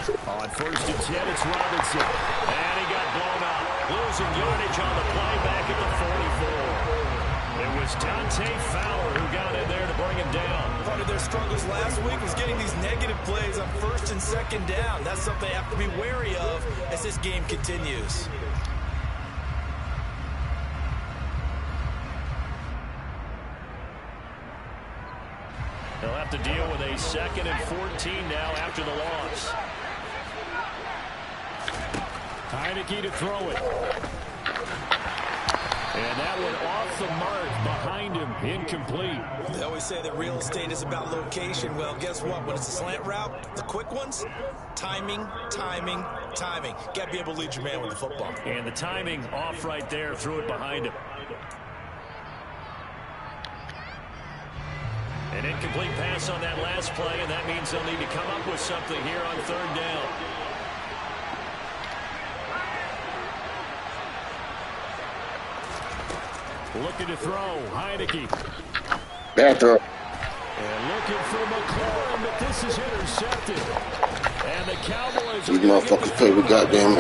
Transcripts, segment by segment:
On 1st and 10, it's Robinson. And he got blown up. Losing yardage on the play back at the 44. It was Dante Fowler who got in there to bring him down. Part of their struggles last week was getting these negative plays on 1st and 2nd down. That's something they have to be wary of as this game continues. They'll have to deal with a 2nd and 14 now after the loss. Knck to throw it. And that one off the mark behind him, incomplete. They always say that real estate is about location. Well, guess what? When it's a slant route, the quick ones, timing, timing, timing. Got to be able to lead your man with the football. And the timing off right there, threw it behind him. An incomplete pass on that last play, and that means they'll need to come up with something here on 3rd down. Looking to throw, Knck. Bad throw. And looking for McLaurin, but this is intercepted. And the Cowboys... These motherfuckers play with goddamn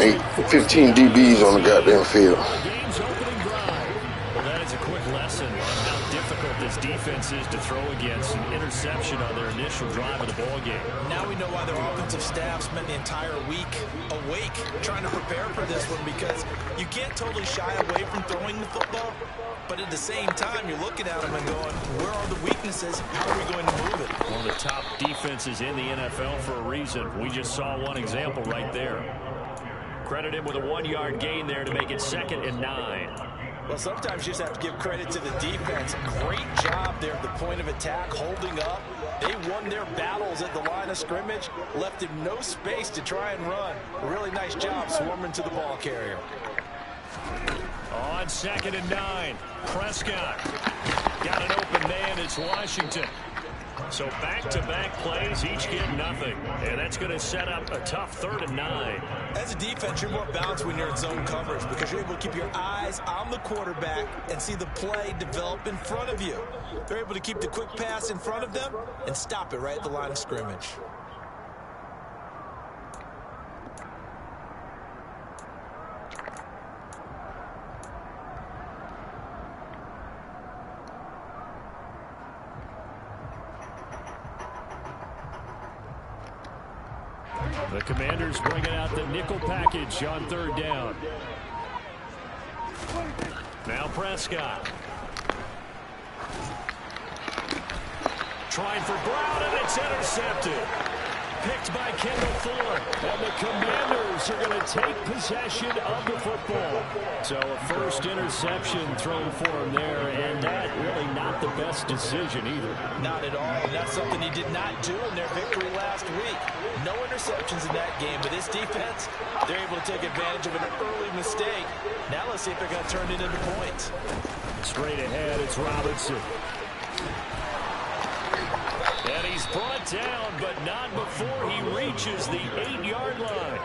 15 DBs on the goddamn field. Game's opening drive. Well, that is a quick lesson on how difficult this defense is to throw against. An interception on their initial drive of the ballgame. Now we know why their offensive staff spent the entire week awake trying to prepare for this one, because you can't totally shy away from throwing the football. But at the same time, you're looking at them and going, where are the weaknesses? How are we going to move it? One of the top defenses in the NFL for a reason. We just saw one example right there. Credit him with a 1-yard gain there to make it 2nd and 9. Well, sometimes you just have to give credit to the defense. Great job there at the point of attack, holding up. They won their battles at the line of scrimmage, left him no space to try and run. A really nice job swarming to the ball carrier. On 2nd and 9, Prescott got an open man. It's Washington. So back-to-back plays, each get nothing. And that's going to set up a tough 3rd and 9. As a defense, you're more balanced when you're in zone coverage because you're able to keep your eyes on the quarterback and see the play develop in front of you. They're able to keep the quick pass in front of them and stop it right at the line of scrimmage. The Commanders bringing out the nickel package on 3rd down. Now Prescott. Trying for Brown, and it's intercepted. Picked by Kendall Fuller. And the Commanders are going to take possession of the football. So a first interception thrown for him there, and that really not the best decision either. Not at all, and that's something he did not do in their victory last week. No interceptions in that game, but this defense, they're able to take advantage of an early mistake. Now let's see if they're going to turn it into points. Straight ahead, it's Robinson. And he's brought down, but not before he reaches the 8-yard line.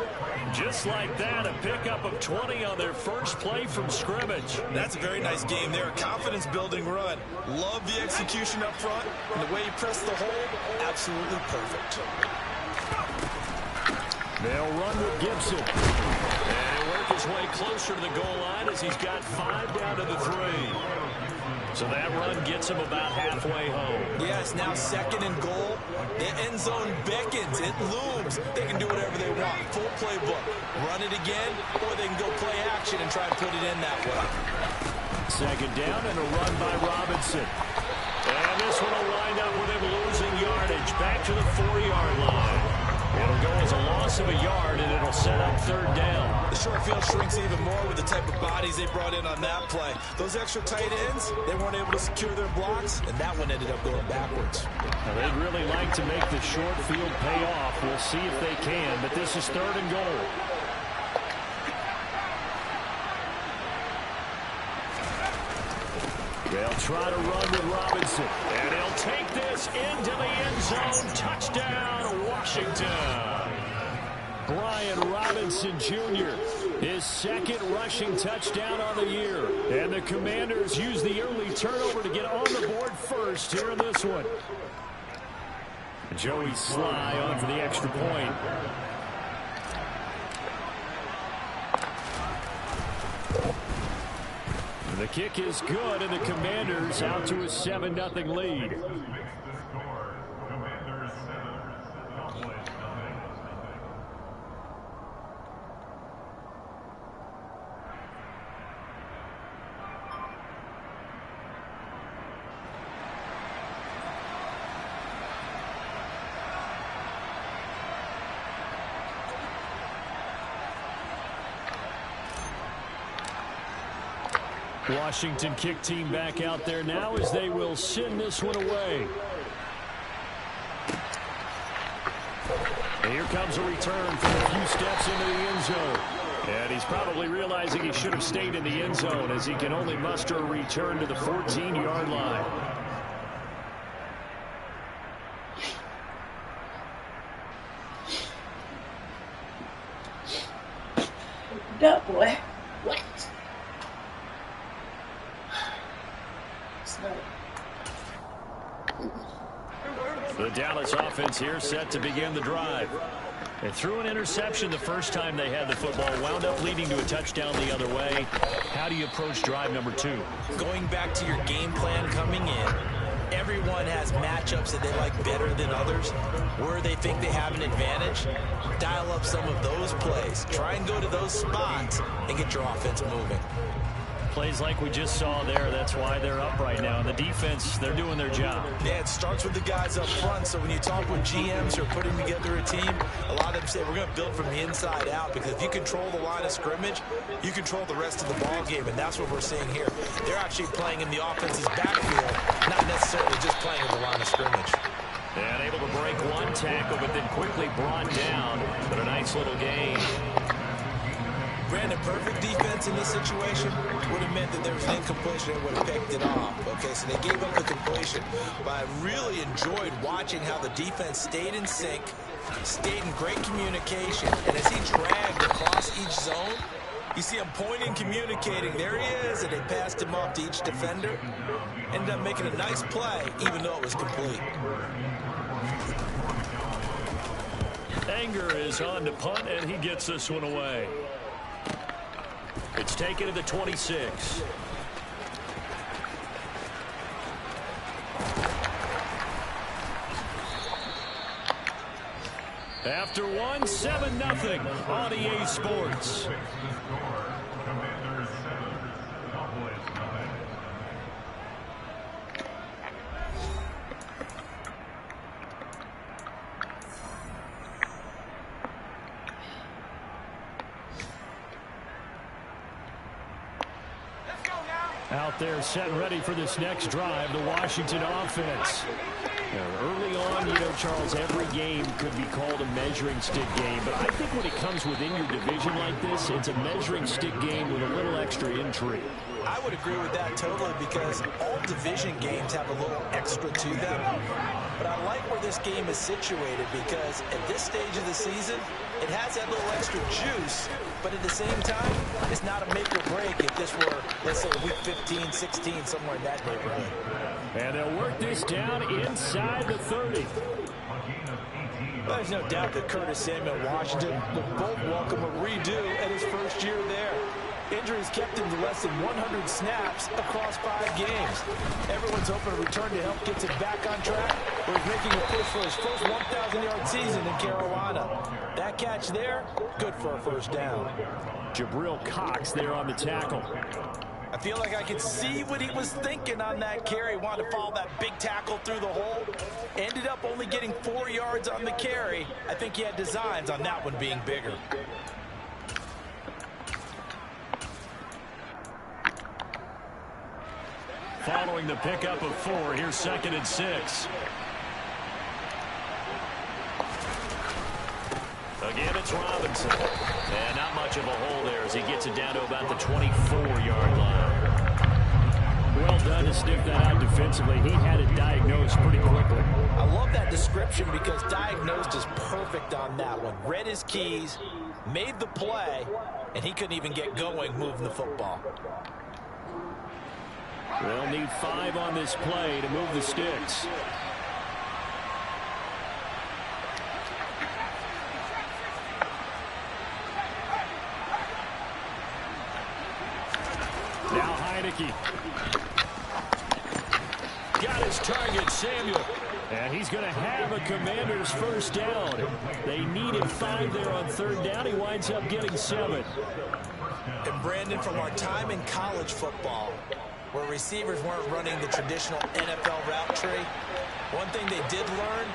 Just like that, a pickup of 20 on their first play from scrimmage. That's a very nice game there. A confidence-building run. Love the execution up front, and the way he pressed the hole, absolutely perfect. They'll run with Gibson. And he'll work his way closer to the goal line as he's got 5 down to the 3. So that run gets him about halfway home. Yeah, it's now 2nd and goal. The end zone beckons. It looms. They can do whatever they want. Full playbook. Run it again, or they can go play action and try and put it in that way. 2nd down and a run by Robinson. And this one will wind up with him losing yardage. Back to the 4-yard line. It'll go as a loss of a yard, and it'll set up 3rd down. The short field shrinks even more with the type of bodies they brought in on that play. Those extra tight ends, they weren't able to secure their blocks, and that one ended up going backwards. Now, they'd really like to make the short field pay off. We'll see if they can, but this is 3rd and goal. They'll try to run with Robinson, and he'll take this into the end zone. Touchdown, Washington. Brian Robinson Jr., his 2nd rushing touchdown on the year. And the Commanders use the early turnover to get on the board first here in this one. Joey Sly on for the extra point. kick is good, and the Commanders out to a 7-0 lead. Washington kick team back out there now as they will send this one away. And here comes a return from a few steps into the end zone. And he's probably realizing he should have stayed in the end zone as he can only muster a return to the 14-yard line. Good boy. What? The Dallas offense here set to begin the drive. They threw an interception the first time they had the football, wound up leading to a touchdown the other way. How do you approach drive number 2? Going back to your game plan coming in, everyone has matchups that they like better than others, where they think they have an advantage. Dial up some of those plays. Try and go to those spots and get your offense moving. Plays like we just saw there, that's why they're up right now. The defense, they're doing their job. Yeah, it starts with the guys up front. So when you talk with GMs who are putting together a team, a lot of them say we're going to build from the inside out, because if you control the line of scrimmage, you control the rest of the ball game, and that's what we're seeing here. They're actually playing in the offense's backfield, not necessarily just playing in the line of scrimmage. And able to break one tackle, but then quickly brought down. But a nice little gain. Brandon, perfect defense in this situation would have meant that there was an incompletion and would have picked it off. Okay, so they gave up the completion. But I really enjoyed watching how the defense stayed in sync, stayed in great communication, and as he dragged across each zone, you see him pointing, communicating. There he is, and they passed him off to each defender. Ended up making a nice play, even though it was complete. Anger is on to punt, and he gets this one away. It's taken to the 26. After one, 7-0 on EA Sports. Out there set and ready for this next drive, the Washington offense. Now, early on, you know, Charles, every game could be called a measuring stick game, but I think when it comes within your division like this, it's a measuring stick game with a little extra intrigue. I would agree with that totally, because all division games have a little extra to them. But I like where this game is situated, because at this stage of the season, it has that little extra juice, but at the same time, it's not a make or break if this were, let's say, week 15, 16, somewhere in that neighborhood. And they'll work this down inside the 30. There's no doubt that Curtis Samuel and Washington will both welcome a redo at his first year there. Injuries kept him to less than 100 snaps across 5 games. Everyone's hoping a return to help gets him back on track, but he's making a push for his first 1,000-yard season in Carolina. That catch there, good for a first down. Jabril Cox there on the tackle. I feel like I could see what he was thinking on that carry. Wanted to follow that big tackle through the hole. Ended up only getting 4 yards on the carry. I think he had designs on that one being bigger. Following the pickup of 4, here's 2nd and 6. Again, it's Robinson. And not much of a hole there as he gets it down to about the 24-yard line. Well done to sniff that out defensively. He had it diagnosed pretty quickly. I love that description, because diagnosed is perfect on that one. Read his keys, made the play, and he couldn't even get going moving the football. They'll need 5 on this play to move the sticks. Now Heineke. Got his target, Samuel. And he's going to have a Commanders first down. They needed 5 there on 3rd down. He winds up getting 7. And Brandon, from our time in college football, where receivers weren't running the traditional NFL route tree, one thing they did learn,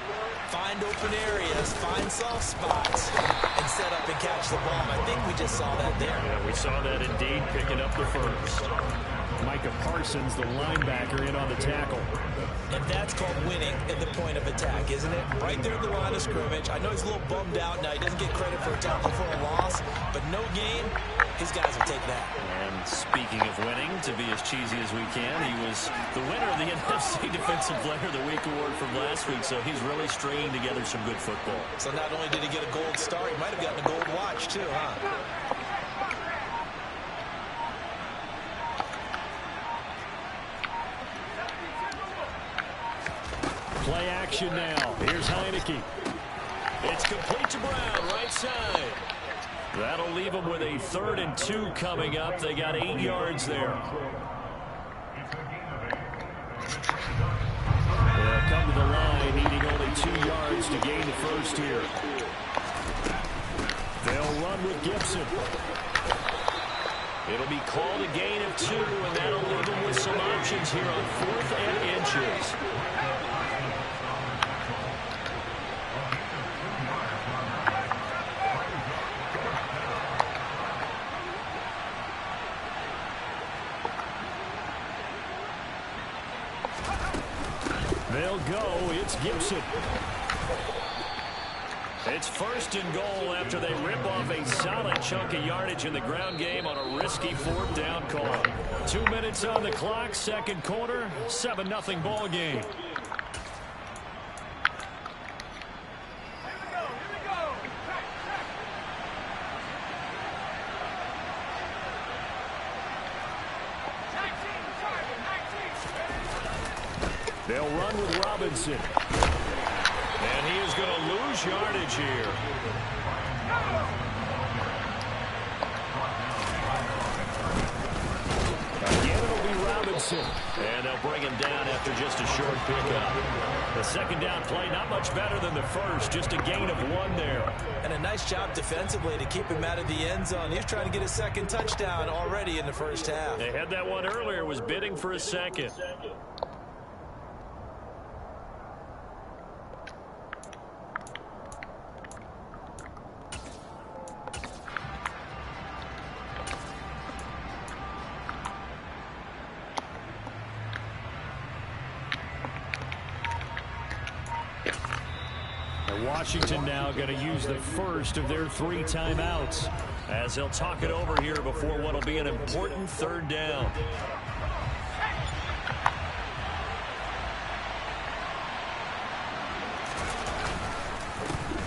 find open areas, find soft spots, and set up and catch the ball. And I think we just saw that there. Yeah, we saw that indeed, picking up the first. Micah Parsons, the linebacker, in on the tackle. And that's called winning at the point of attack, isn't it? Right there at the line of scrimmage. I know he's a little bummed out now. He doesn't get credit for a tackle for a loss, but no game, his guys will take that. And speaking of winning, to be as cheesy as we can, he was the winner of the NFC Defensive Player of the Week award from last week, so he's really stringing together some good football. So not only did he get a gold star, he might have gotten a gold watch too, huh? Play action now. Here's Heineke. It's complete to Brown, right side. That'll leave them with a 3rd and 2 coming up. They got 8 yards there. They'll come to the line, needing only 2 yards to gain the first here. They'll run with Gibson. It'll be called a gain of 2, and that'll leave them with some options here on 4th and inches. They'll go. It's Gibson. It's 1st and goal after they rip off a solid chunk of yardage in the ground game on a risky 4th down call. 2 minutes on the clock, 2nd quarter, 7-0 ball game. They'll run with Robinson. And he is going to lose yardage here. Again, it'll be Robinson. And they'll bring him down after just a short pickup. The 2nd down play, not much better than the first. Just a gain of 1 there. And a nice job defensively to keep him out of the end zone. He was trying to get his 2nd touchdown already in the first half. They had that one earlier, was bidding for a 2nd. Washington now going to use the first of their 3 timeouts as they'll talk it over here before what will be an important 3rd down.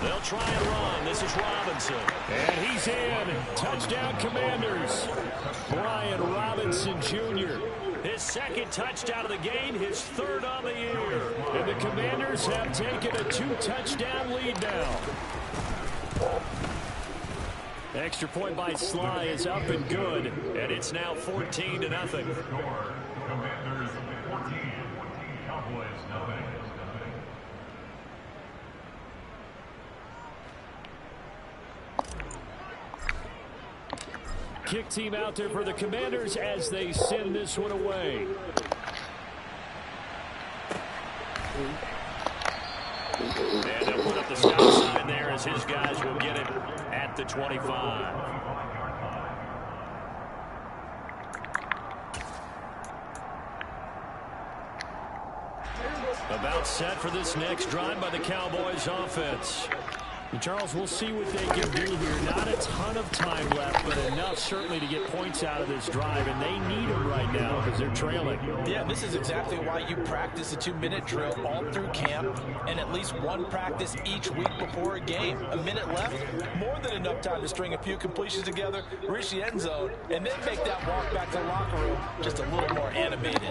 They'll try and run. This is Robinson. And he's in. Touchdown, Commanders. Brian Robinson Jr. His 2nd touchdown of the game, his 3rd on the year. And the Commanders have taken a 2-touchdown lead now. Extra point by Sly is up and good, and it's now 14-0. Commanders 14, Cowboys nothing. Kick team out there for the Commanders as they send this one away. And they'll put up the stop sign there as his guys will get it at the 25. About set for this next drive by the Cowboys offense. And Charles, we'll see what they can do here. Not a ton of time left, but enough certainly to get points out of this drive, and they need them right now because they're trailing. Yeah, this is exactly why you practice a 2-minute drill all through camp and at least 1 practice each week before a game. A minute left, more than enough time to string a few completions together, reach the end zone, and then make that walk back to the locker room just a little more animated.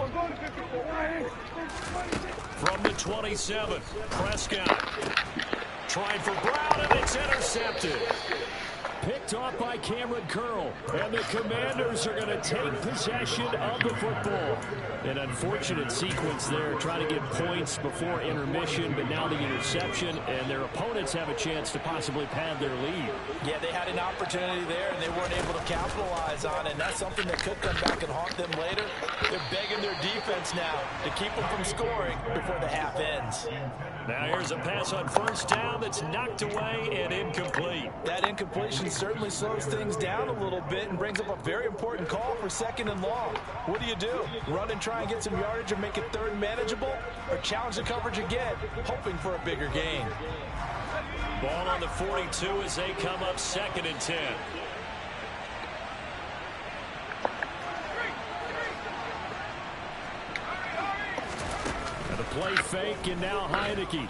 From the 27, Prescott. Trying for Brown, and it's intercepted. Picked Picked off by Cameron Curl. And the Commanders are going to take possession of the football. An unfortunate sequence there, trying to get points before intermission, but now the interception, and their opponents have a chance to possibly pad their lead. Yeah, they had an opportunity there, and they weren't able to capitalize on it, and that's something that could come back and haunt them later. They're begging their defense now to keep them from scoring before the half ends. Now here's a pass on first down that's knocked away and incomplete. That incompletion certainly slows things down a little bit and brings up a very important call for 2nd and long. What do? Run and try and get some yardage and make it 3rd and manageable, or challenge the coverage again, hoping for a bigger gain? Ball on the 42 as they come up 2nd and 10. And a play fake, and now Heineke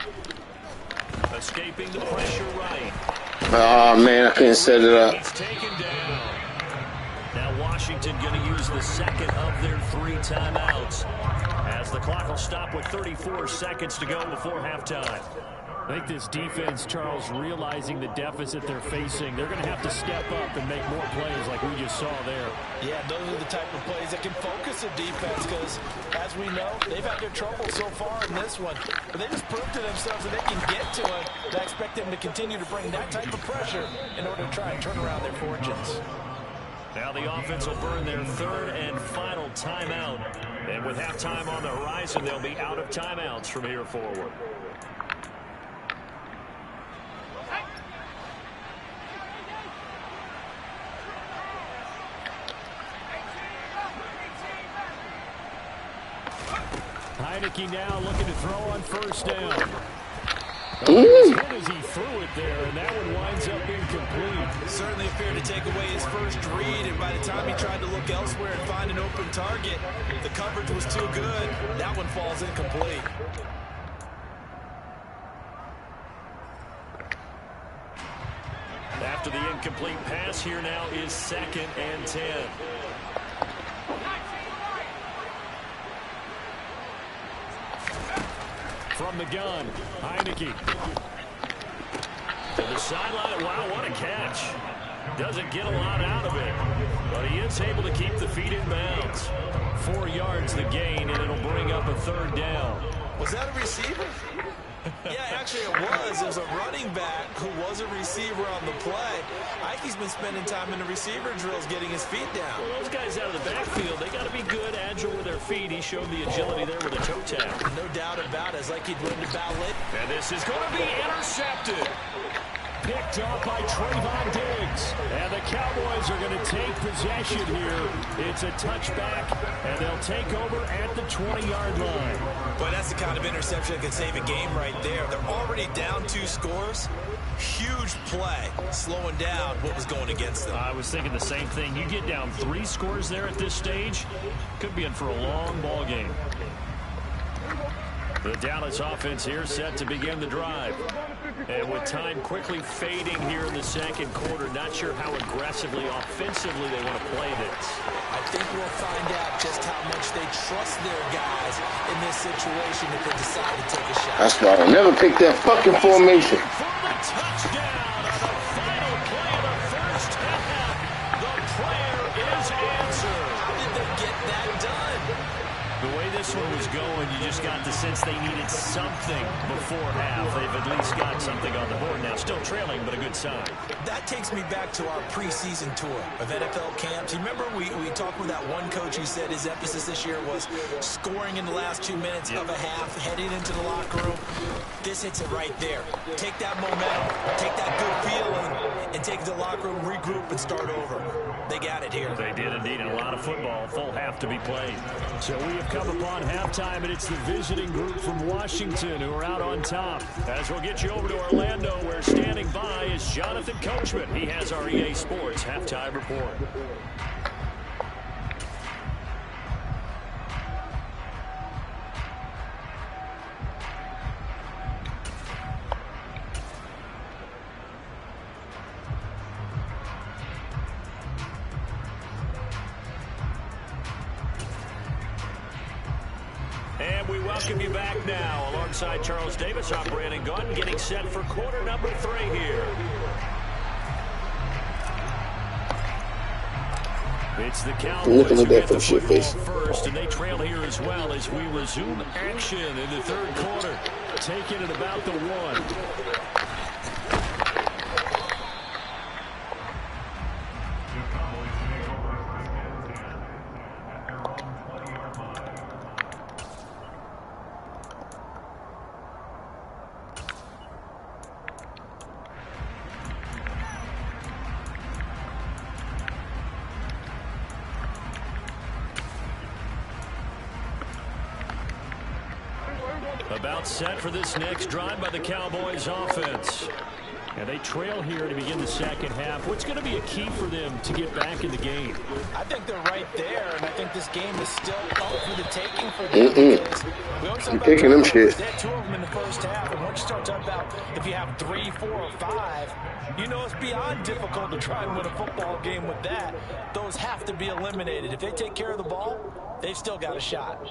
escaping the pressure right. Oh, man, I couldn't set it up. He's taken down. Now Washington going to use the second of their 3 timeouts, as the clock will stop with 34 seconds to go before halftime. I think this defense, Charles, realizing the deficit they're facing, they're going to have to step up and make more plays like we just saw there. Yeah, those are the type of plays that can focus a defense because, as we know, they've had their trouble so far in this one. But they just proved to themselves that they can get to it. I expect them to continue to bring that type of pressure in order to try and turn around their fortunes. Now the offense will burn their 3rd and final timeout. And with halftime on the horizon, they'll be out of timeouts from here forward. Heineke now looking to throw on first down. As he threw it there, and that one winds up incomplete. Certainly appeared to take away his first read, and by the time he tried to look elsewhere and find an open target, the coverage was too good. That one falls incomplete. After the incomplete pass, here now is 2nd and 10. From the gun, Heineke. To the sideline. Wow, what a catch. Doesn't get a lot out of it, but he is able to keep the feet in bounds. 4 yards the gain, and it'll bring up a 3rd down. Was that a receiver? Yeah, actually it was. It was a running back who was a receiver on the play. Ike's been spending time in the receiver drills getting his feet down. Well, those guys out of the backfield, they got to be good, agile with their feet. He showed the agility there with a toe tap. No doubt about it. It's like he'd learned to ballet. And this is going to be intercepted. Picked up by Trayvon Diggs. And the Cowboys are going to take possession here. It's a touchback, and they'll take over at the 20-yard line. But that's the kind of interception that can save a game right there. They're already down 2 scores. Huge play, slowing down what was going against them. I was thinking the same thing. You get down 3 scores there at this stage, could be in for a long ball game. The Dallas offense here set to begin the drive. And with time quickly fading here in the 2nd quarter, not sure how aggressively, offensively they want to play this. I think we'll find out just how much they trust their guys in this situation if they decide to take a shot. That's why I never pick that fucking formation. For the touchdown on the final play of the first half, the prayer is answered. How did they get that done? The way this one was going, you just got the sense they needed something before half. They've at least got something on the board now. Still trailing, but a good sign. That takes me back to our preseason tour of NFL camps. You remember we talked with that one coach who said his emphasis this year was scoring in the last 2 minutes of a half, heading into the locker room. This hits it right there. Take that momentum, take that good feeling, and take it to the locker room, regroup, and start over. They got it here. They did indeed. A lot of football, full half to be played. So we have come upon halftime, and it's the visiting group from Washington who are out on top. As we'll get you over to Orlando, where standing by is Jonathan Coachman. He has our EA Sports halftime report. And we welcome you back now. Alongside Charles Davis, I'm Brandon Gunn, getting set for quarter number 3 here. It's the I'm looking Cowboys at who that get for the the shit football face. first, and they trail here as well as we resume action in the third quarter. Taking it about the 1. About set for this next drive by the Cowboys offense. And they trail here to begin the second half. What's going to be a key for them to get back in the game? I think they're right there, and I think this game is still up for the taking for them. Because we always talk I'm about taking them shit. They had 2 of them in the first half, and once you start talking about if you have 3, 4, or 5, you know it's beyond difficult to try and win a football game with that. Those have to be eliminated. If they take care of the ball, they've still got a shot.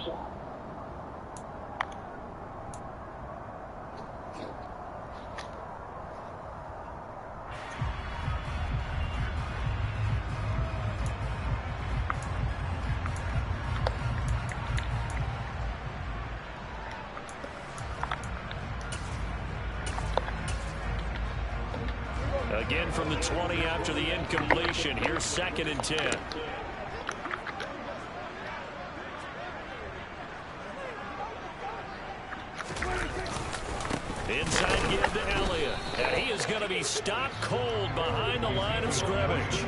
Again from the 20 after the incompletion. Here's 2nd and 10. Inside give to Elliott. And he is going to be stopped cold behind the line of scrimmage.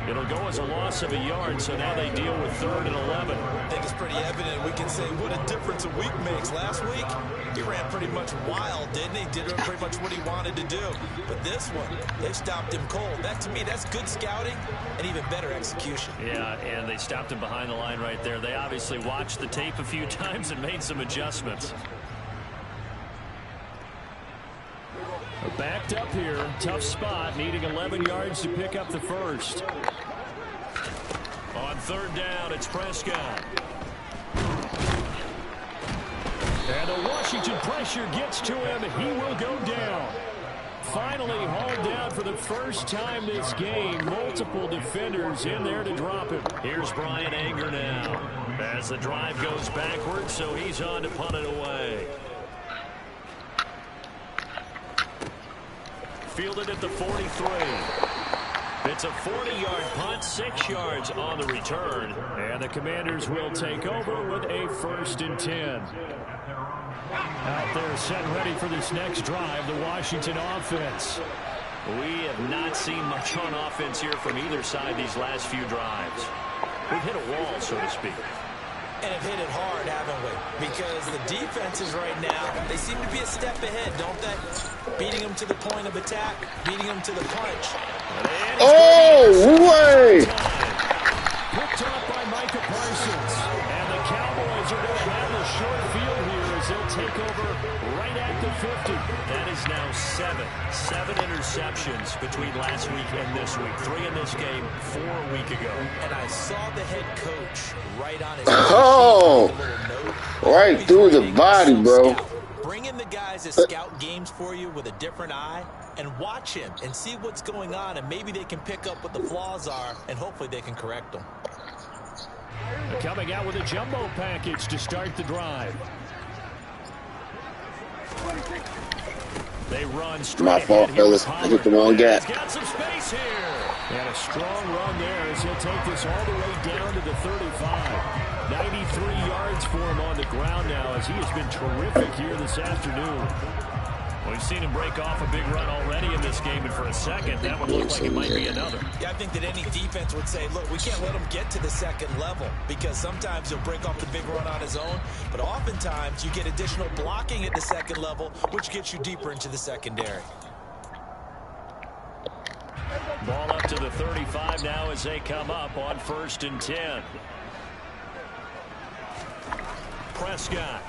It'll go as a loss of a yard, so now they deal with 3rd and 11. I think it's pretty evident. We can say what a difference a week makes. Last week, he ran pretty much wild, didn't he? Did pretty much what he wanted to do. But this one, they stopped him cold. That, to me, that's good scouting and even better execution. Yeah, and they stopped him behind the line right there. They obviously watched the tape a few times and made some adjustments. Backed up here, tough spot, needing 11 yards to pick up the first. On 3rd down, it's Prescott. And the Washington pressure gets to him. He will go down. Finally hauled down for the first time this game. Multiple defenders in there to drop him. Here's Brian Anger now. As the drive goes backwards, so he's on to punt it away. Fielded at the 43. It's a 40-yard punt, 6 yards on the return. And the Commanders will take over with a 1st and 10. Out there set ready for this next drive, the Washington offense. We have not seen much on offense here from either side these last few drives. We've hit a wall, so to speak. And have hit it hard, haven't we? Because the defenses right now, they seem to be a step ahead, don't they? Beating them to the point of attack, beating them to the punch. Oh, way! Picked off by Micah Parsons. And the Cowboys are going to have a short field here as they'll take over right at the 50. That is now 7 interceptions between last week and this week. 3 in this game, 4 a week ago. And I saw the head coach right on his right through the body, bro. Bring in the guys that scout games for you with a different eye and watch him and see what's going on, and maybe they can pick up what the flaws are, and hopefully they can correct them. Coming out with a jumbo package to start the drive. They run straight. My fault, fellas. I hit the wrong gap. He's got some space here. And a strong run there as he'll take this all the way down to the 35. 93 yards for him on the ground now as he has been terrific here this afternoon. We've seen him break off a big run already in this game, and for a second, that would look like it might be another. Yeah, I think that any defense would say, look, we can't let him get to the second level because sometimes he'll break off the big run on his own, but oftentimes you get additional blocking at the second level, which gets you deeper into the secondary. Ball up to the 35 now as they come up on 1st and 10. Prescott.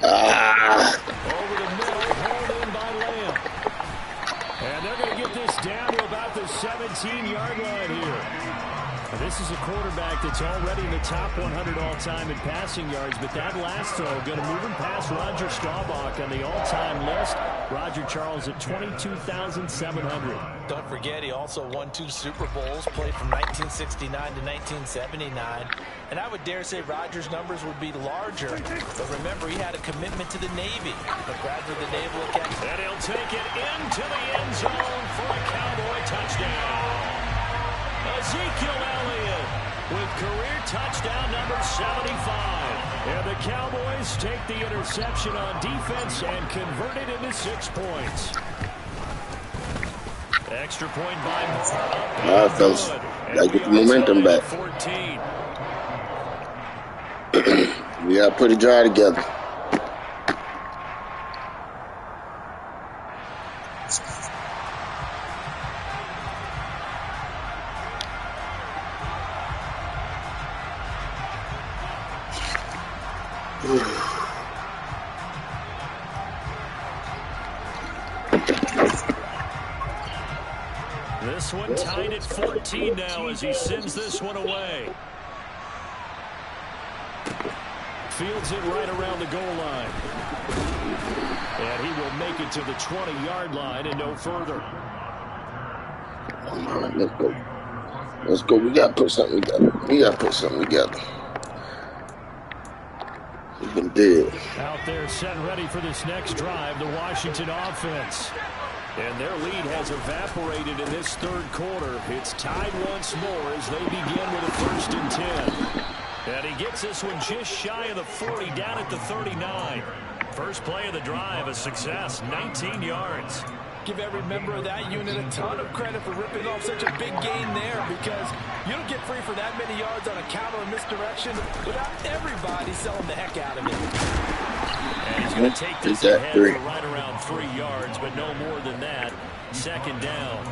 Over the middle, hauled in by Lamb. And they're going to get this down to about the 17-yard line here. This is a quarterback that's already in the top 100 all-time in passing yards, but that last throw going to move him past Roger Staubach on the all-time list. Roger Charles at 22,700. Don't forget, he also won 2 Super Bowls, played from 1969 to 1979. And I would dare say Roger's numbers would be larger. But remember, he had a commitment to the Navy. A graduate of the Naval Academy. And he'll take it into the end zone for a Cowboy touchdown. Ezekiel Elliott with career touchdown number 75. And the Cowboys take the interception on defense and convert it into 6 points. Extra point by Moore. All right, fellas. Gotta get the momentum back. 14. We gotta put a drive together. This one tied at 14 now as he sends this one away. Fields it right around the goal line. And he will make it to the 20-yard line and no further. All right, let's go. Let's go. We gotta put something together. We gotta put something together. We've been dead. Out there set ready for this next drive, the Washington offense. And their lead has evaporated in this third quarter. It's tied once more as they begin with a 1st and 10. And he gets this one just shy of the 40, down at the 39. First play of the drive, a success, 19 yards. Give every member of that unit a ton of credit for ripping off such a big gain there, because you don't get free for that many yards on a counter or misdirection without everybody selling the heck out of it. And he's going to take this ahead for right around 3 yards, but no more than that. 2nd down.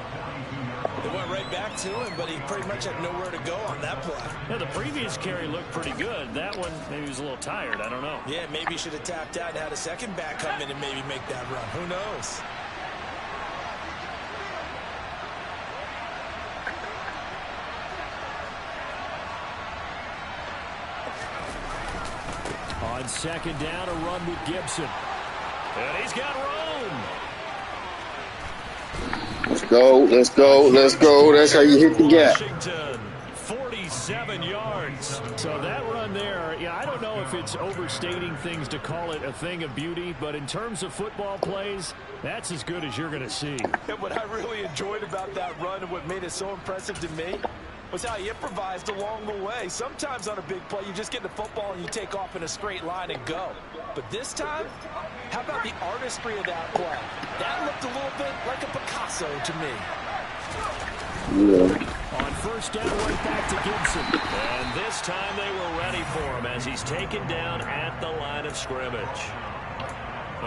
They went right back to him, but he pretty much had nowhere to go on that play. Yeah, the previous carry looked pretty good. That one, maybe he was a little tired. I don't know. Yeah, maybe he should have tapped out and had a second back come in and maybe make that run. Who knows? On 2nd down, a run with Gibson. And he's got room. Let's go. Let's go. Let's go. That's how you hit the gap. Washington, 47 yards. So that run there, yeah, I don't know if it's overstating things to call it a thing of beauty, but in terms of football plays, that's as good as you're going to see. And what I really enjoyed about that run and what made it so impressive to me was how he improvised along the way. Sometimes on a big play, you just get the football and you take off in a straight line and go. But this time, how about the artistry of that play? That looked a little bit like a Picasso to me. Yeah. On 1st down, right back to Gibson. And this time they were ready for him as he's taken down at the line of scrimmage.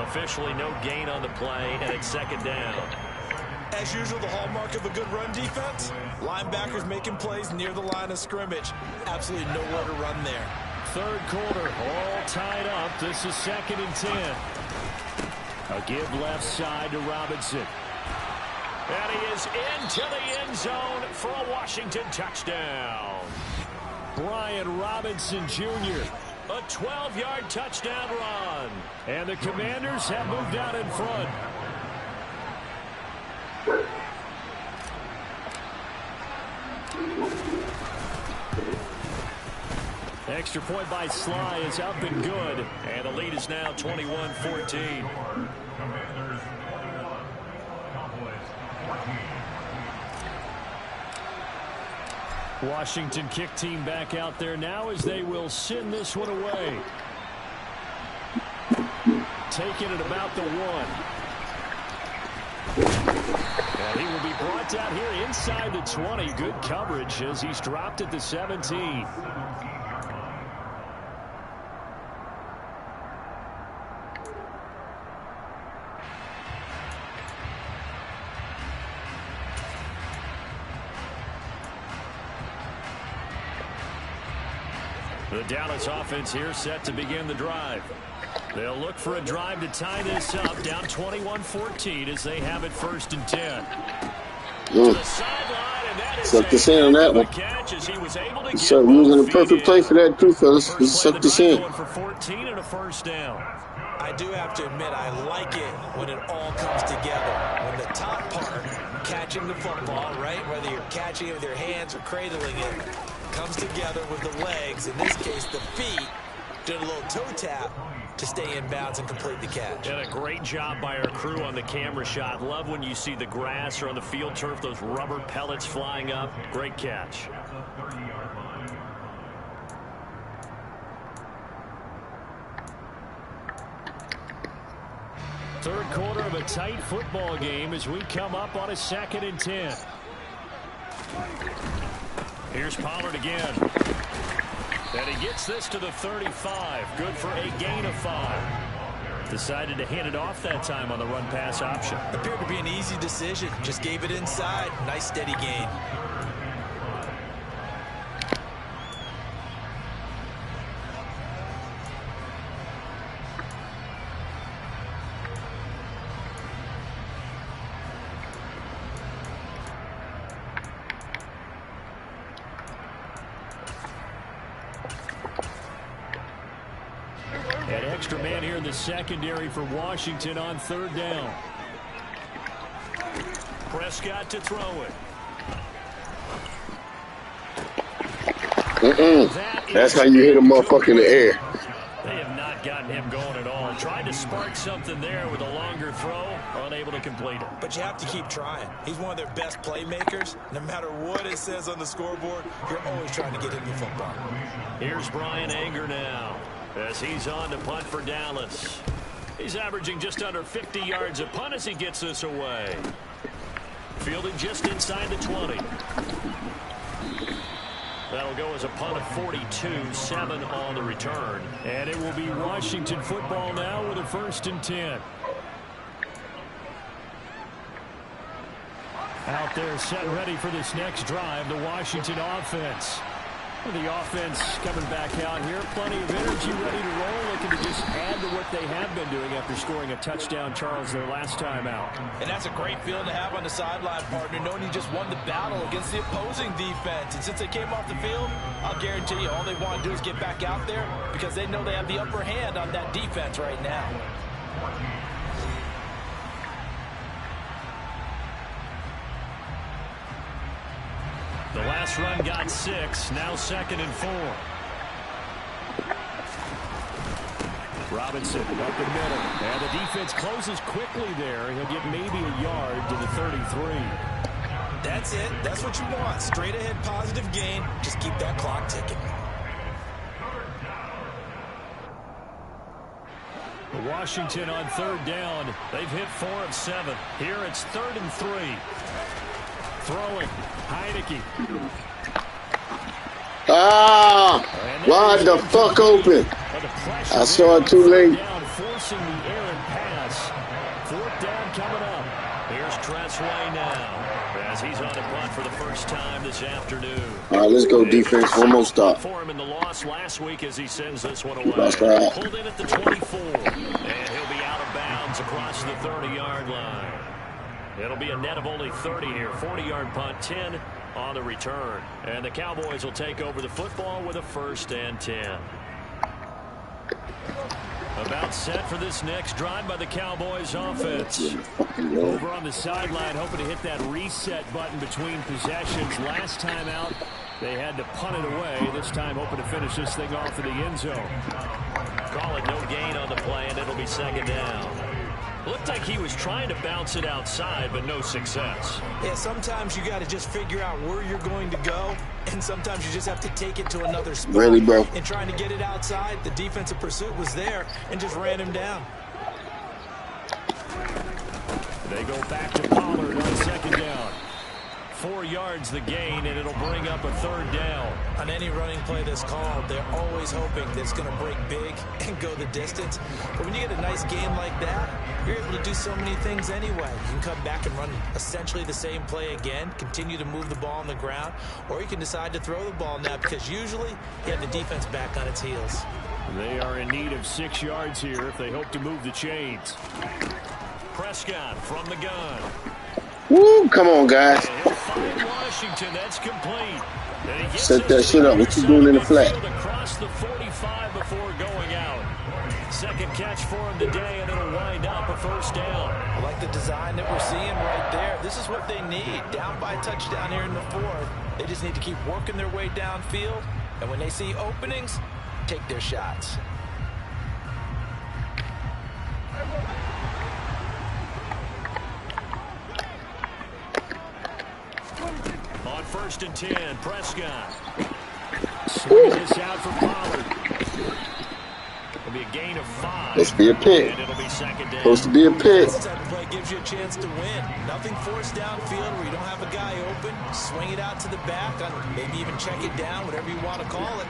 Officially no gain on the play, and it's 2nd down. As usual, the hallmark of a good run defense, linebackers making plays near the line of scrimmage. Absolutely nowhere to run there. 3rd quarter, all tied up. This is 2nd and 10. A give left side to Robinson. And he is into the end zone for a Washington touchdown. Brian Robinson Jr., a 12-yard touchdown run. And the Commanders have moved out in front. Extra point by Sly is up and good. And the lead is now 21-14. Commanders 21, Cowboys 14. Washington kick team back out there now as they will send this one away. Taking it about the 1. And he will be brought down here inside the 20. Good coverage as he's dropped at the 17. The Dallas offense here set to begin the drive. They'll look for a drive to tie this up, down 21-14 as they have it 1st and 10. To the sideline, and that is Suck the sand on that one. catch as he was able to So get we was in both a perfect feet play in. for that too, fellas. First Just play suck of the the drive sand. going for 14 and a first down. I do have to admit, I like it when it all comes together. When the top part, catching the football, right, whether you're catching it with your hands or cradling it, comes together with the legs, in this case the feet, doing a little toe tap to stay in bounds and complete the catch. And a great job by our crew on the camera shot. Love when you see the grass or on the field turf, those rubber pellets flying up. Great catch. Third quarter of a tight football game as we come up on a 2nd and 10. Here's Pollard again. And he gets this to the 35. Good for a gain of 5. Decided to hand it off that time on the run-pass option. Appeared to be an easy decision. Just gave it inside. Nice steady gain. An extra man here in the secondary for Washington on 3rd down. Prescott to throw it. That's how you hit a motherfucker in the air. They have not gotten him going at all. Tried to spark something there with a longer throw, unable to complete it. But you have to keep trying. He's one of their best playmakers. No matter what it says on the scoreboard, you're always trying to get him the football. Here's Brian Anger now as he's on to punt for Dallas. He's averaging just under 50 yards a punt as he gets this away. Fielded just inside the 20. That'll go as a punt of 42, 7 on the return. And it will be Washington football now with a 1st and 10. Out there set ready for this next drive, the Washington offense. The offense coming back out here. Plenty of energy, ready to roll. Looking to just add to what they have been doing after scoring a touchdown, Charles, their last time out. And that's a great feeling to have on the sideline, partner, knowing you just won the battle against the opposing defense. And since they came off the field, I'll guarantee you all they want to do is get back out there because they know they have the upper hand on that defense right now. The last run got 6. Now 2nd and 4. Robinson up the middle. And the defense closes quickly there. He'll get maybe a yard to the 33. That's it. That's what you want. Straight ahead positive gain. Just keep that clock ticking. Washington on 3rd down. They've hit 4 of 7. Here it's 3rd and 3. Throwing. Heineke. Wide the fuck open. I saw it too late. Forcing the errant pass. 4th down coming up. Here's Tressway now as he's on the punt for the first time this afternoon. All right, let's go defense. One more stop. For him in the loss last week as he sends this one away. That's right. Pulled in at the 24, and he'll be out of bounds across the 30-yard line. It'll be a net of only 30 here. 40-yard punt, 10 on the return. And the Cowboys will take over the football with a 1st and 10. About set for this next drive by the Cowboys offense. Over on the sideline, hoping to hit that reset button between possessions. Last time out, they had to punt it away. This time, hoping to finish this thing off in the end zone. Call it no gain on the play, and it'll be 2nd down. Looked like he was trying to bounce it outside, but no success. Yeah, sometimes you got to just figure out where you're going to go, and sometimes you just have to take it to another spot. Really, bro? And trying to get it outside, the defensive pursuit was there and just ran him down. They go back to Pollard on 2nd down. 4 yards the gain, and it'll bring up a 3rd down. On any running play that's called, they're always hoping that it's going to break big and go the distance. But when you get a nice game like that, you're able to do so many things anyway. You can come back and run essentially the same play again, continue to move the ball on the ground, or you can decide to throw the ball now because usually you have the defense back on its heels. They are in need of 6 yards here if they hope to move the chains. Prescott from the gun. Woo, come on, guys. And he'll find Washington. That's complete. And he gets Set that us to shit the up. near What you side doing of in the flat? midfield across the 45 before going out. Second catch for him today, and it'll wind up a first down. I like the design that we're seeing right there. This is what they need. Down by a touchdown here in the fourth. They just need to keep working their way downfield. And when they see openings, take their shots. On 1st and 10, Prescott. Swings this out for Pollard. It'll be a gain of 5. Let's be a pick. And it'll be second down. Supposed to be a pick. This type of play gives you a chance to win. Nothing forced downfield where you don't have a guy open. Swing it out to the back, maybe even check it down, whatever you want to call it.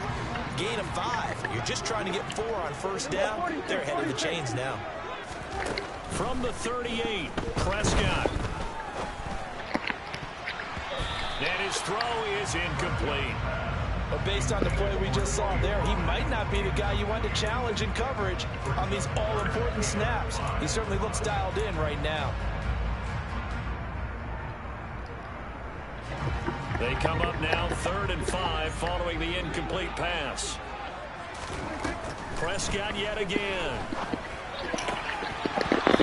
Gain of 5. You're just trying to get 4 on first down. They're ahead of the chains now. From the 38, Prescott. And his throw is incomplete. But based on the play we just saw there, he might not be the guy you want to challenge in coverage on these all-important snaps. He certainly looks dialed in right now. They come up now 3rd and 5 following the incomplete pass. Prescott yet again.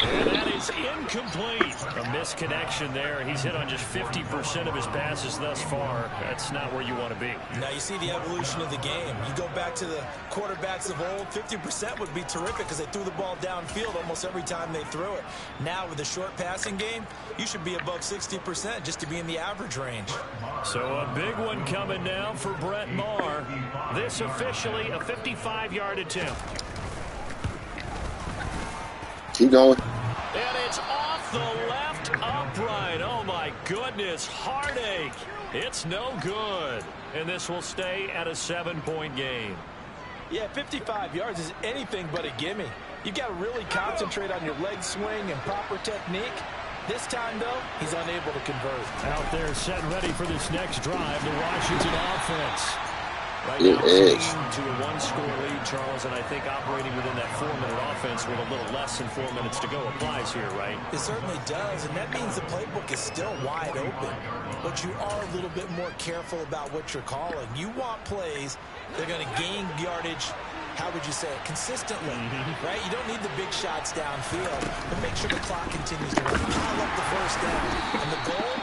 And that is incomplete. A misconnection there. He's hit on just 50% of his passes thus far. That's not where you want to be. Now you see the evolution of the game. You go back to the quarterbacks of old, 50% would be terrific because they threw the ball downfield almost every time they threw it. Now with the short passing game, you should be above 60% just to be in the average range. So a big one coming now for Brett Maher. This officially a 55-yard attempt. Keep going. And it's off the left upright. Oh, my goodness. Heartache. It's no good. And this will stay at a 7-point game. Yeah, 55 yards is anything but a gimme. You've got to really concentrate on your leg swing and proper technique. This time, though, he's unable to convert. Out there set ready for this next drive, the Washington offense. Right Good now, edge. to a 1-score lead, Charles, and I think operating within that 4-minute offense with a little less than 4 minutes to go applies here, right? It certainly does, and that means the playbook is still wide open. But you are a little bit more careful about what you're calling. You want plays that are going to gain yardage, how would you say it, consistently, right? You don't need the big shots downfield, but make sure the clock continues to run. Pile up the first down. And the goal?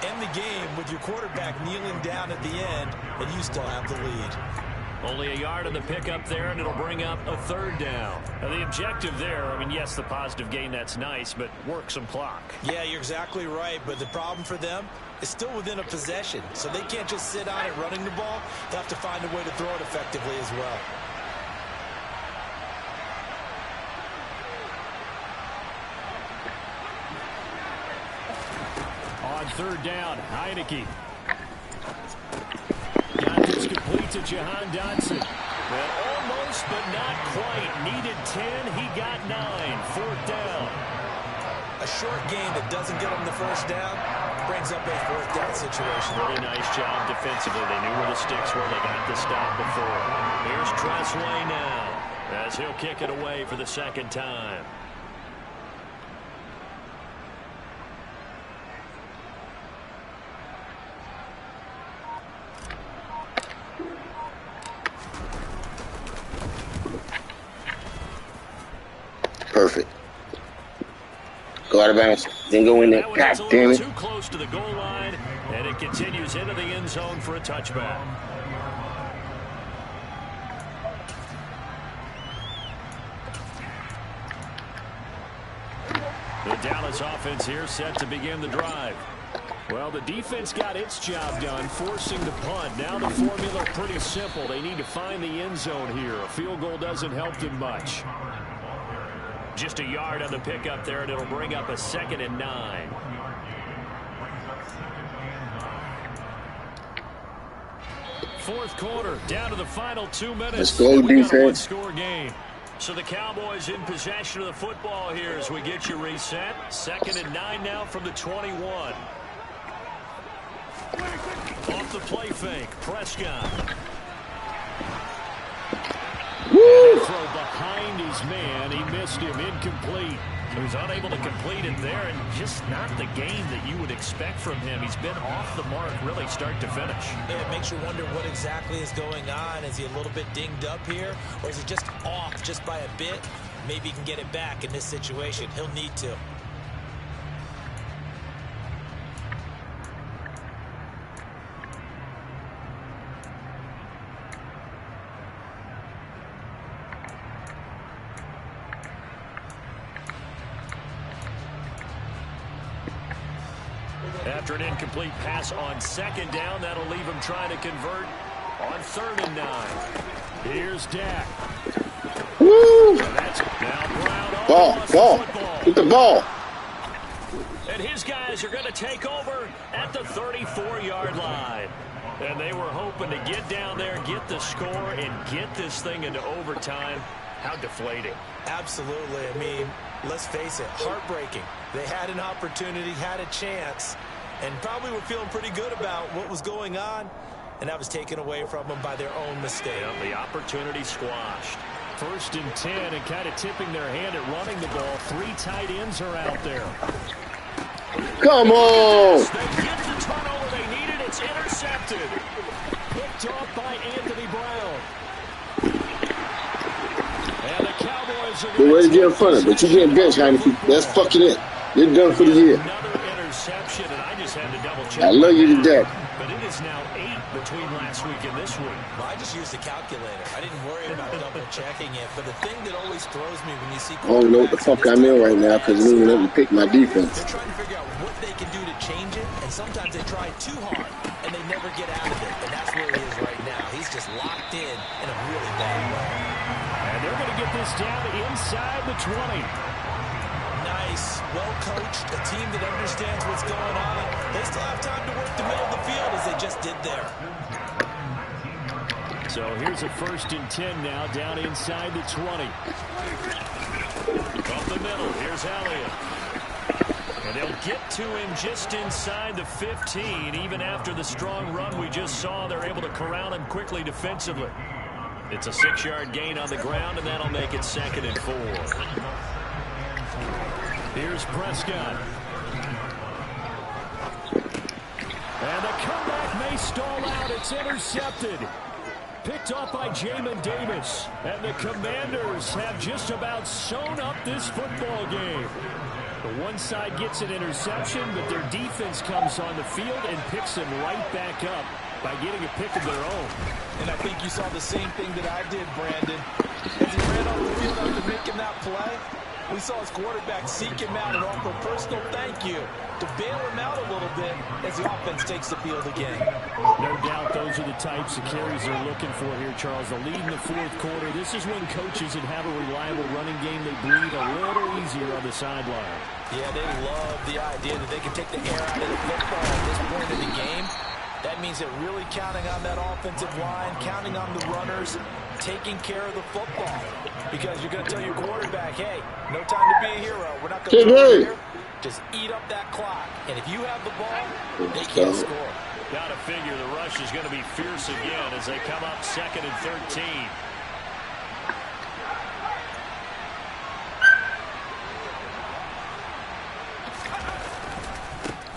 End the game with your quarterback kneeling down at the end, and you still have the lead. Only a yard on the pickup there, and it'll bring up a 3rd down. Now, the objective there, I mean, yes, the positive gain, that's nice, but work some clock. Yeah, you're exactly right, but the problem for them is still within a possession, so they can't just sit on it running the ball. They have to find a way to throw it effectively as well. On 3rd down, Heineke. Got this complete to Jahan Dotson. Well, almost, but not quite. Needed 10, he got 9. 4th down. A short game that doesn't get them the first down brings up a 4th down situation. Very nice job defensively. They knew where the sticks were. They got the stop before. Here's Tressway now as he'll kick it away for the 2nd time. Perfect. Go out of bounds. Then go in there. God damn it. Too close to the goal line, and it continues into the end zone for a touchback. The Dallas offense here set to begin the drive. Well, the defense got its job done, forcing the punt. Now the formula pretty simple. They need to find the end zone here. A field goal doesn't help them much. Just a yard on the pickup there, and it'll bring up a 2nd and 9. Fourth quarter, down to the final 2 minutes. Let's go, We got a defense. 1-score game. So the Cowboys in possession of the football here as we get you reset. 2nd and 9 now from the 21. Off the play fake, Prescott. Woo! Throw behind his man. He missed him. Incomplete. who's unable to complete it there, and just not the game that you would expect from him. He's been off the mark really start to finish. Yeah, it makes you wonder what exactly is going on. Is he a little bit dinged up here, or is he just off just by a bit? Maybe he can get it back in this situation. He'll need to. After an incomplete pass on second down, that'll leave him trying to convert on 3rd and 9. Here's Dak. Woo! That's now Brown. Ball. Get the ball. And his guys are going to take over at the 34-yard line. And they were hoping to get down there, get the score, and get this thing into overtime. How deflating. Absolutely. I mean, let's face it, heartbreaking. They had an opportunity, had a chance, and probably were feeling pretty good about what was going on, and that was taken away from them by their own mistake. Yeah, the opportunity squashed. 1st and 10, and kind of tipping their hand at running the ball. 3 tight ends are out there. Come on. They get the turnover they needed. It's intercepted. Picked off by Anthony Brown. And the Cowboys are They're ready to get in front of it, but you getting benched, Heineke. That's fucking it. You're done for the year. Another interception, and I just had to double check. I love you to death. But it is now 8 between last week and this week. Well, I just used a calculator. I didn't worry about double checking it. But the thing that always throws me when you see I don't know what the fuck I'm in right now because I didn't even let me pick my defense. they're trying to figure out what they can do to change it, and sometimes they try too hard, and they never get out of it. And that's where he is right now. He's just locked in a really bad way. And they're going to get this down inside the 20. Nice, well-coached, a team that understands what's going on. They still have time to work the middle of the field as they just did there. So here's a 1st and 10 now, down inside the 20. Up the middle, here's Elliott. And they'll get to him just inside the 15. Even after the strong run we just saw, they're able to corral him quickly defensively. It's a 6-yard gain on the ground, and that'll make it 2nd and 4. Here's Prescott. And the comeback may stall out. It's intercepted. Picked off by Jamin Davis. And the Commanders have just about sewn up this football game. The one side gets an interception, but their defense comes on the field and picks them right back up by getting a pick of their own. And I think you saw the same thing that I did, Brandon. As he ran off the field after making that play, we saw his quarterback seek him out and offer a personal thank you to bail him out a little bit as the offense takes the field again. No doubt those are the types of carries they're looking for here, Charles. The lead in the 4th quarter. This is when coaches that have a reliable running game, they breathe a little easier on the sideline. Yeah, they love the idea that they can take the air out of the football at this point in the game. That means they're really counting on that offensive line, counting on the runners, taking care of the football. Because you're going to tell your quarterback, hey, no time to be a hero. We're not going to go here. Just eat up that clock. And if you have the ball, they can't score. Got to figure the rush is going to be fierce again as they come up 2nd and 13.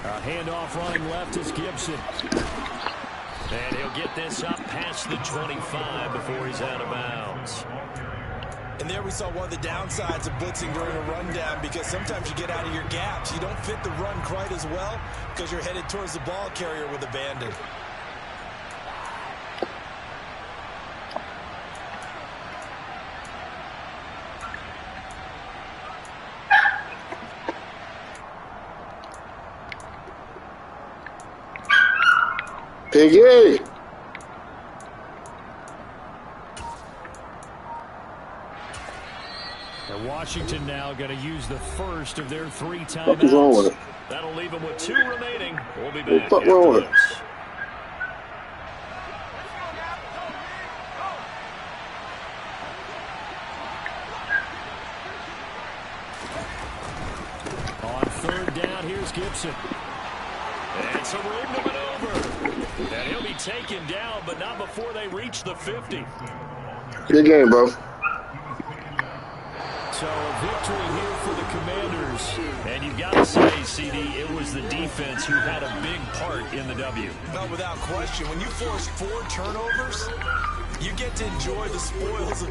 A handoff running left is Gibson. And he'll get this up past the 25 before he's out of bounds. And there we saw one of the downsides of blitzing during a rundown, because sometimes you get out of your gaps. You don't fit the run quite as well because you're headed towards the ball carrier with abandon. Piggy! And Washington now going to use the first of their 3 timeouts. What is wrong with it? That'll leave them with 2 remaining. We'll be back. What wrong with it? On 3rd down, here's Gibson. And some room to maneuver. And he'll be taken down, but not before they reach the 50. Good game, bro. So a victory here for the Commanders. And you've got to say, CD, it was the defense who had a big part in the W. No, without question. When you force 4 turnovers, you get to enjoy the spoils of